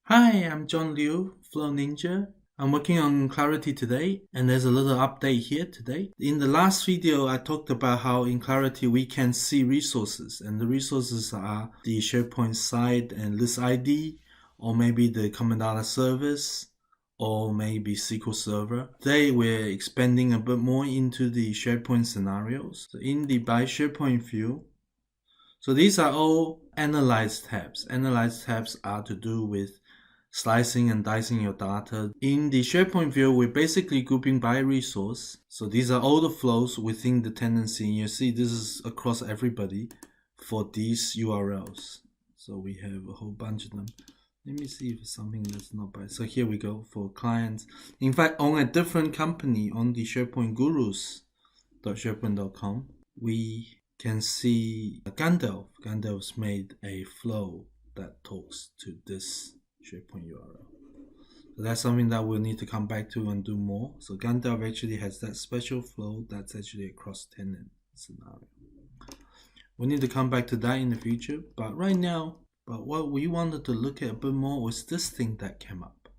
Hi, I'm John Liu, Flow Ninja. I'm working on Clarity today, and there's a little update here today. In the last video, I talked about how in Clarity we can see resources, and the resources are the SharePoint site and list ID, or maybe the Common Data Service, or maybe SQL Server. Today, we're expanding a bit more into the SharePoint scenarios. So in the By SharePoint view, so these are all Analyze tabs. Analyze tabs are to do with slicing and dicing your data. In the SharePoint view, we're basically grouping by resource. So these are all the flows within the tenancy. And you see this is across everybody for these URLs. So we have a whole bunch of them. Let me see if it's something that's not by. So here we go for clients. In fact, on a different company on the SharePoint gurus.sharepoint.com, we can see Gandalf. Gandalf's made a flow that talks to this SharePoint URL. So that's something that we'll need to come back to and do more. So Gandalf actually has that special flow that's actually a cross-tenant scenario. We need to come back to that in the future, but right now, what we wanted to look at a bit more was this thing that came up.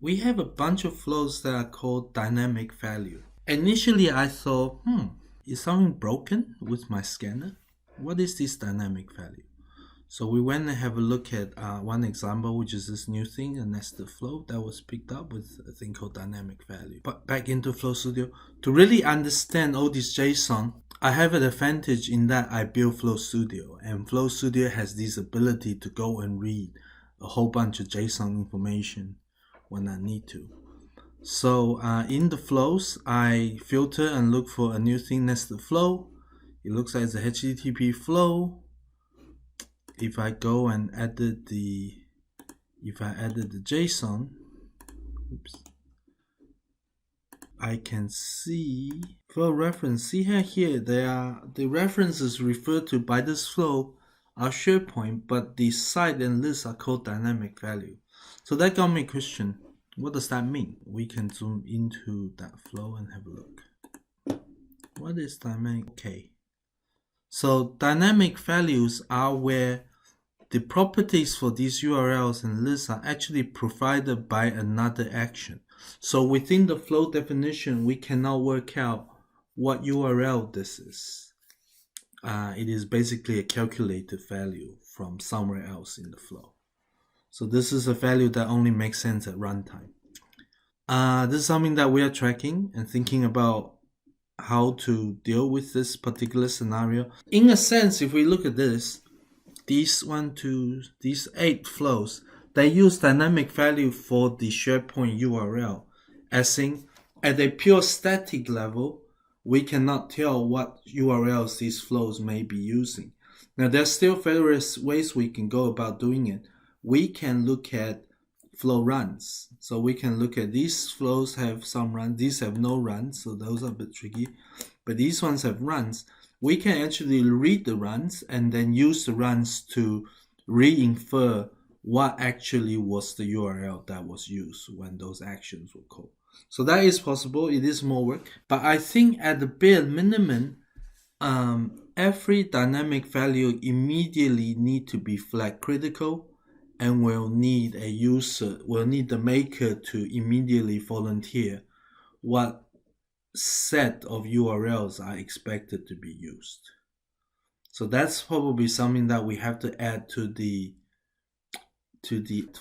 We have a bunch of flows that are called dynamic value. Initially, I thought, is something broken with my scanner? What is this dynamic value? So we went and have a look at one example, which is this new thing, a nested flow that was picked up with a thing called dynamic value. But back into Flow Studio, to really understand all this JSON, I have an advantage in that I built Flow Studio, and Flow Studio has this ability to go and read a whole bunch of JSON information when I need to. So in the flows, I filter and look for a new thing, nested flow. It looks like it's a HTTP flow. If I go and edit the JSON, I can see for reference. See here, the references referred to by this flow are SharePoint, but the site and list are called dynamic value. So that got me a question. What does that mean? We can zoom into that flow and have a look. What is dynamic? Okay. So dynamic values are where the properties for these URLs and lists are actually provided by another action. So within the flow definition, we cannot work out what URL this is. It is basically a calculated value from somewhere else in the flow. So this is a value that only makes sense at runtime. This is something that we are tracking and thinking about how to deal with this particular scenario. In a sense, if we look at this, these 8 flows, they use dynamic value for the SharePoint URL. As in, at a pure static level, we cannot tell what URLs these flows may be using. Now, there's still various ways we can go about doing it. We can look at flow runs. So we can look at these flows have some runs, these have no runs, so those are a bit tricky. But these ones have runs. We can actually read the runs and then use the runs to re-infer what actually was the URL that was used when those actions were called. So that is possible. It is more work. But I think at the bare minimum, every dynamic value immediately need to be flag critical, and will need the maker to immediately volunteer what set of URLs are expected to be used. So that's probably something that we have to add to the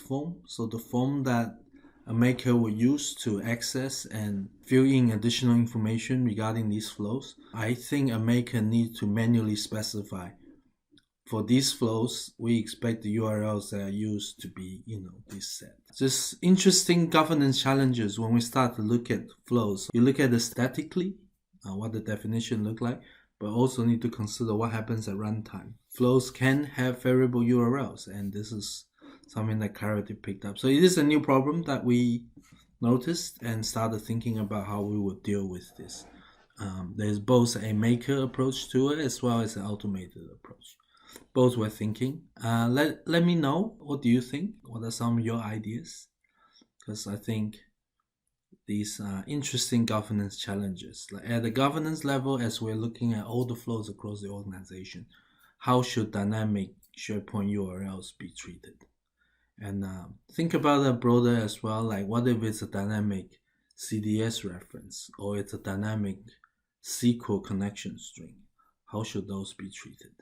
form. So the form that a maker will use to access and fill in additional information regarding these flows, I think a maker needs to manually specify, for these flows, we expect the URLs that are used to be, this set. Just interesting governance challenges when we start to look at flows. You look at it statically, what the definition look like, but also need to consider what happens at runtime. Flows can have variable URLs, and this is something that Clarity picked up. So it is a new problem that we noticed and started thinking about how we would deal with this. There's both a maker approach to it as well as an automated approach. Both were thinking. Let me know, what do you think? What are some of your ideas? Because I think these are interesting governance challenges. Like at the governance level, as we're looking at all the flows across the organization, how should dynamic SharePoint URLs be treated? And think about that broader as well, like what if it's a dynamic CDS reference or it's a dynamic SQL connection string? How should those be treated?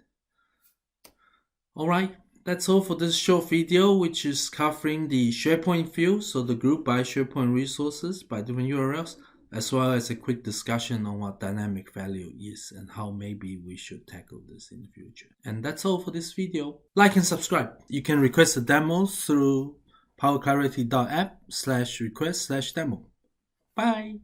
Alright, that's all for this short video, which is covering the SharePoint view, so the group by SharePoint resources by different URLs, as well as a quick discussion on what dynamic value is and how maybe we should tackle this in the future. And that's all for this video. Like and subscribe. You can request a demo through powerclarity.app/request/demo. Bye!